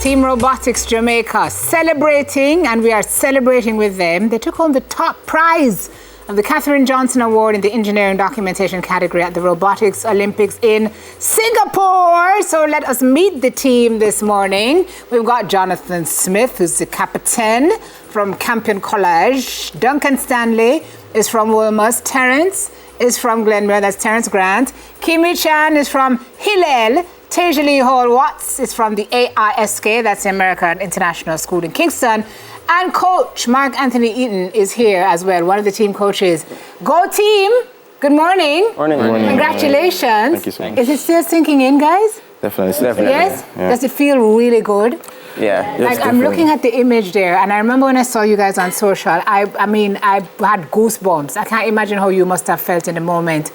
Team Robotics Jamaica celebrating, and we are celebrating with them. They took home the top prize of the Katherine Johnson Award in the Engineering Documentation category at the Robotics Olympics in Singapore. So let us meet the team this morning. We've got Jonathan Smith, who's the captain from Campion College. Duncan Stanley is from Wilmers. Terence is from Glenmere, that's Terence Grant. Kimi Chan is from Hillel. Tasia Hall Watts is from the AISK, that's the American International School in Kingston. And Coach Mark Anthony Eaton is here as well, one of the team coaches. Go team! Good morning. Morning. Congratulations. Thank you so much. Is it still sinking in, guys? Definitely. Yes? Yeah. Does it feel really good? Yeah. Like, I'm looking at the image there, and I remember when I saw you guys on social, I mean, I had goosebumps. I can't imagine how you must have felt in the moment,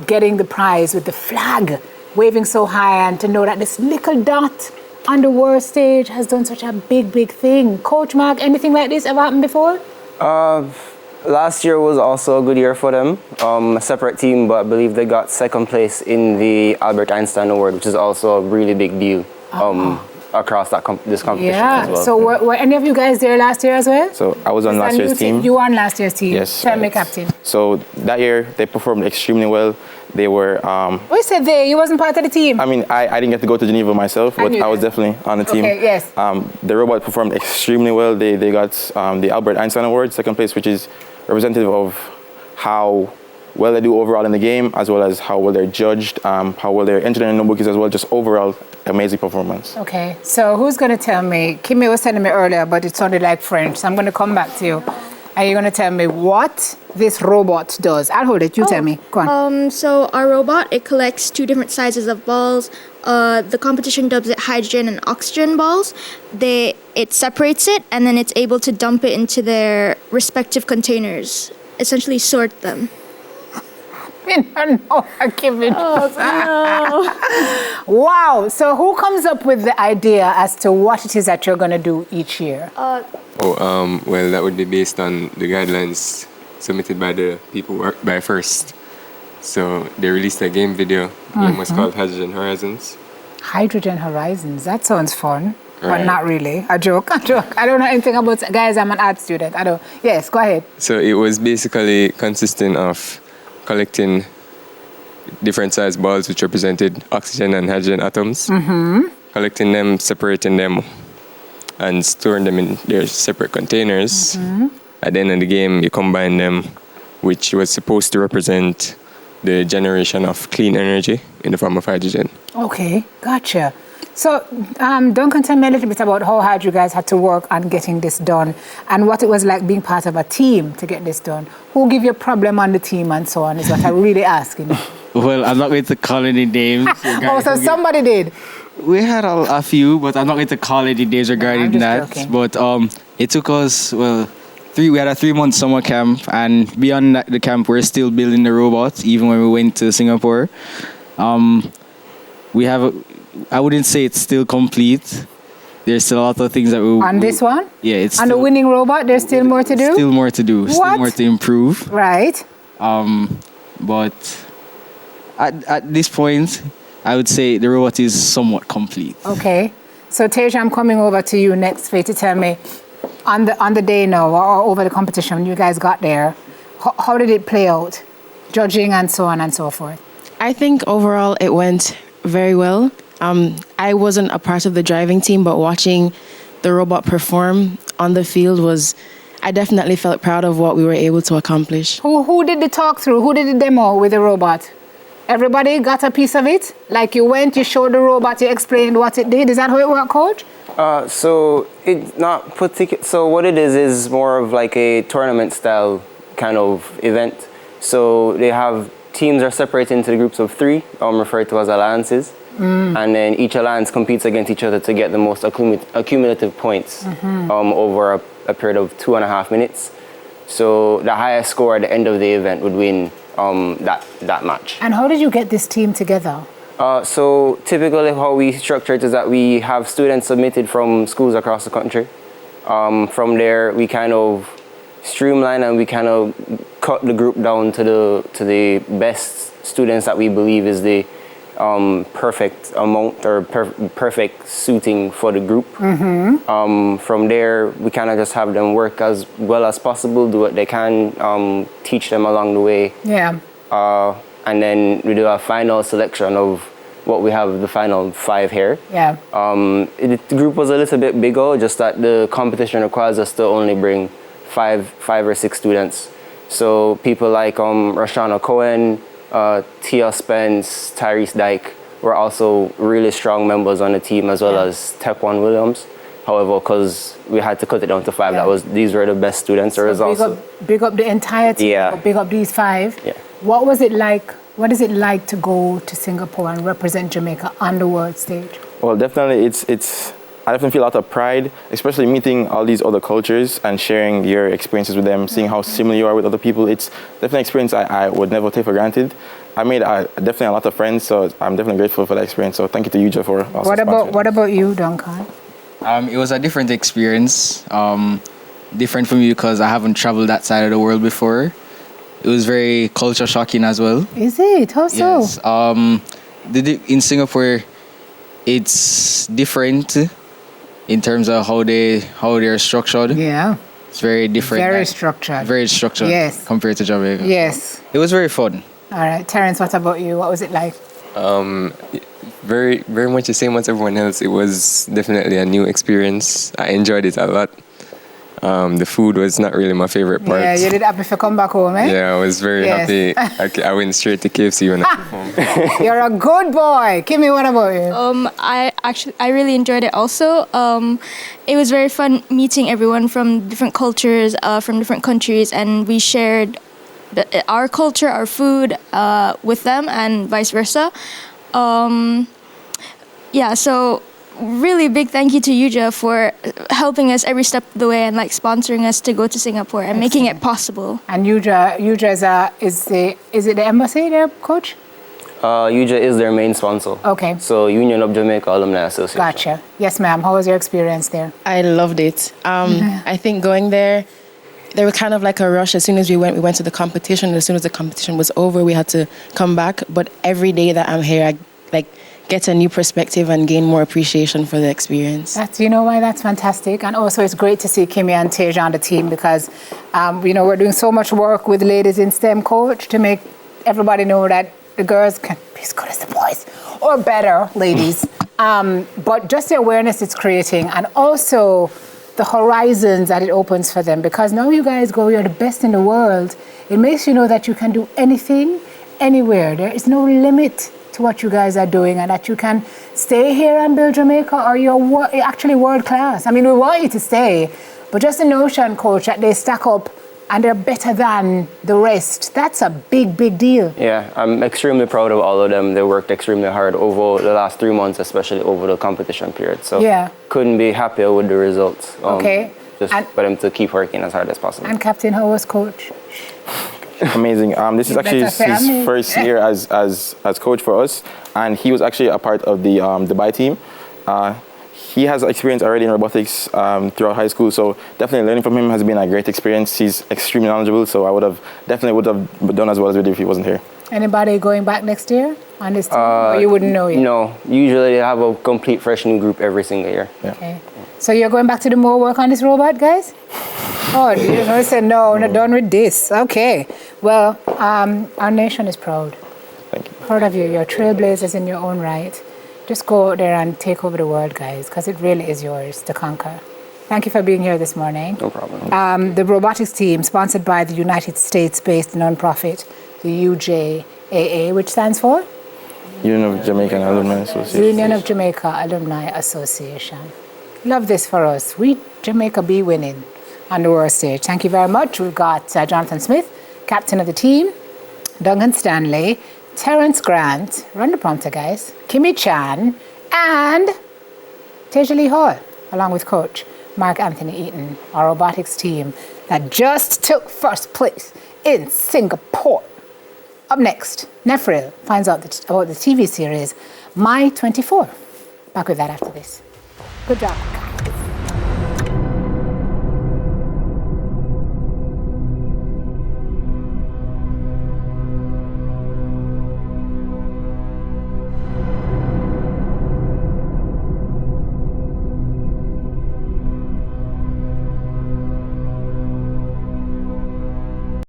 getting the prize with the flag waving so high, and to know that this little dot on the world stage has done such a big thing. Coach Mark, anything like this ever happened before? Last year was also a good year for them. A separate team, but I believe they got second place in the Albert Einstein Award, which is also a really big deal across this competition as well. So were any of you guys there last year as well? So I was on last year's team. You were on last year's team? Yes. Tell me, Captain. So that year, they performed extremely well. They were... What you said there? You wasn't part of the team? I mean, I didn't get to go to Geneva myself, but I was definitely on the team. Okay, yes. The robot performed extremely well. They got the Albert Einstein Award, second place, which is representative of how well they do overall in the game, as well as how well they're judged, how well their engineering notebook is as well, just overall amazing performance. Okay, so who's going to tell me? Kimmy was telling me earlier, but it sounded like French, so I'm going to come back to you. And you're going to tell me what this robot does. I'll hold it. You tell me. Go on. So our robot, it collects two different sizes of balls. The competition dubs it hydrogen and oxygen balls. It separates it, and then it's able to dump it into their respective containers, essentially sort them. Wow. So who comes up with the idea as to what it is that you're going to do each year? Well, that would be based on the guidelines submitted by the people who worked by first. So they released a game video. The game was called Hydrogen Horizons. Hydrogen Horizons. That sounds fun. Right. But not really. A joke. I don't know anything about... Guys, I'm an art student. I don't... Yes, go ahead. So it was basically consisting of collecting different size balls which represented oxygen and hydrogen atoms, collecting them, separating them, and storing them in their separate containers. At the end of the game, you combine them, which was supposed to represent the generation of clean energy in the form of hydrogen. Okay, gotcha. So, Duncan, tell me a little bit about how hard you guys had to work on getting this done and what it was like being part of a team to get this done. Who gave you a problem on the team and so on is what I'm really asking. Well, I'm not going to call any names. So somebody did? We had a few, but I'm not going to call any names regarding that. Joking. But it took us, we had a 3-month summer camp, and beyond the camp, we're still building the robot, even when we went to Singapore. I wouldn't say it's still complete. There's still a lot of things that we... On this one? Yeah, it's on still, the winning robot, there's still more to do? Still more to do. What? Still more to improve. Right. But at this point, I would say the robot is somewhat complete. Okay. So, Tasia, I'm coming over to you next for you to tell me, on the day now, or over the competition, when you guys got there, how did it play out? Judging and so on and so forth. I think overall it went very well. I wasn't a part of the driving team, but watching the robot perform on the field I definitely felt proud of what we were able to accomplish. Who did the talk through? Who did the demo with the robot? Everybody got a piece of it? Like you went, you showed the robot, you explained what it did. Is that how it worked, Coach? So it's not particular. So what it is more of like a tournament style kind of event. So they have teams are separated into the groups of 3, referred to as alliances. And then each alliance competes against each other to get the most accumulative points over a period of 2.5 minutes. So the highest score at the end of the event would win that match. And how did you get this team together? So typically how we structure it is that we have students submitted from schools across the country. From there, we kind of streamline and we kind of cut the group down to the best students that we believe is the perfect amount or perfect suiting for the group. From there, we kind of just have them work as well as possible, do what they can, teach them along the way. Yeah. And then we do a final selection of what we have, the final 5 here. Yeah. The group was a little bit bigger, just that the competition requires us to only bring 5 or 6 students. So people like Rashana Cohen, Tia Spence, Tyrese Dyke were also really strong members on the team, as well as Tequan Williams. However, because we had to cut it down to 5, these were the best students. There was also big up the entire team. Yeah. Big up these 5. Yeah. What was it like? What is it like to go to Singapore and represent Jamaica on the world stage? Well, definitely, I definitely feel a lot of pride, especially meeting all these other cultures and sharing your experiences with them, seeing how similar you are with other people. It's definitely an experience I would never take for granted. I made definitely a lot of friends, so I'm definitely grateful for that experience. So thank you to Yuja for also What about you, Duncan? It was a different experience, different from you because I haven't traveled that side of the world before. It was very culture shocking as well. Is it? How so? Yes. In Singapore, it's different in terms of how they're structured. Yeah. It's very different. Very structured. Very structured. Yes. Compared to Jamaica. Yes. It was very fun. All right, Terence, what about you? What was it like? Very, very much the same as everyone else. It was definitely a new experience. I enjoyed it a lot. The food was not really my favorite part. Yeah, you did happy to come back home, eh? Yeah, I was very happy. I went straight to KFC when I came home. You're a good boy. Kimmy, what about you? I really enjoyed it also. It was very fun meeting everyone from different cultures, from different countries, and we shared our culture, our food with them, and vice versa. So really big thank you to Yuja for helping us every step of the way and like sponsoring us to go to Singapore and making it possible. And Yuja is it the embassy there, coach? Yuja is their main sponsor. Okay. So Union of Jamaica Alumni Association. Gotcha. Yes, ma'am. How was your experience there? I loved it. I think going there was kind of like a rush. As soon as we went to the competition. As soon as the competition was over, we had to come back. But every day that I'm here, I get a new perspective and gain more appreciation for the experience. You know why that's fantastic. And also it's great to see Kimmy and Tej on the team because, we're doing so much work with ladies in STEM, coach, to make everybody know that the girls can be as good as the boys or better, ladies. But just the awareness it's creating and also the horizons that it opens for them, because now you guys you're the best in the world. It makes you know that you can do anything, anywhere. There is no limit to what you guys are doing, and that you can stay here and build Jamaica, or you're actually world class. I mean, we want you to stay, but just the notion, coach, that they stack up and they're better than the rest, that's a big, big deal. Yeah, I'm extremely proud of all of them. They worked extremely hard over the last 3 months, especially over the competition period. So couldn't be happier with the results. Just for them to keep working as hard as possible. And Captain, how was coach? Amazing. This is actually his first year as coach for us, and he was actually a part of the Dubai team. He has experience already in robotics throughout high school, so definitely learning from him has been a great experience. He's extremely knowledgeable, so I definitely would have done as well as we did if he wasn't here. Anybody going back next year on this team, or you wouldn't know yet? No, usually they have a complete fresh new group every single year. Yeah. Okay. So you're going back to do more work on this robot, guys? Oh, you said no, not done with this. Okay. Well, our nation is proud. Thank you. Proud of you. You're trailblazers in your own right. Just go out there and take over the world, guys, because it really is yours to conquer. Thank you for being here this morning. No problem. The robotics team, sponsored by the United States-based nonprofit, the UJAA, which stands for? Union of Jamaican Alumni Association. Union of Jamaica Alumni Association. Love this for us. We, Jamaica, be winning on the world stage. Thank you very much. We've got Jonathan Smith, captain of the team, Duncan Stanley, Terence Grant, run the prompter, guys, Kimmy Chan, and Tejali Hall, along with coach Mark Anthony Eaton, our robotics team that just took first place in Singapore. Up next, Nefril finds out about the TV series My 24. Back with that after this. Good job.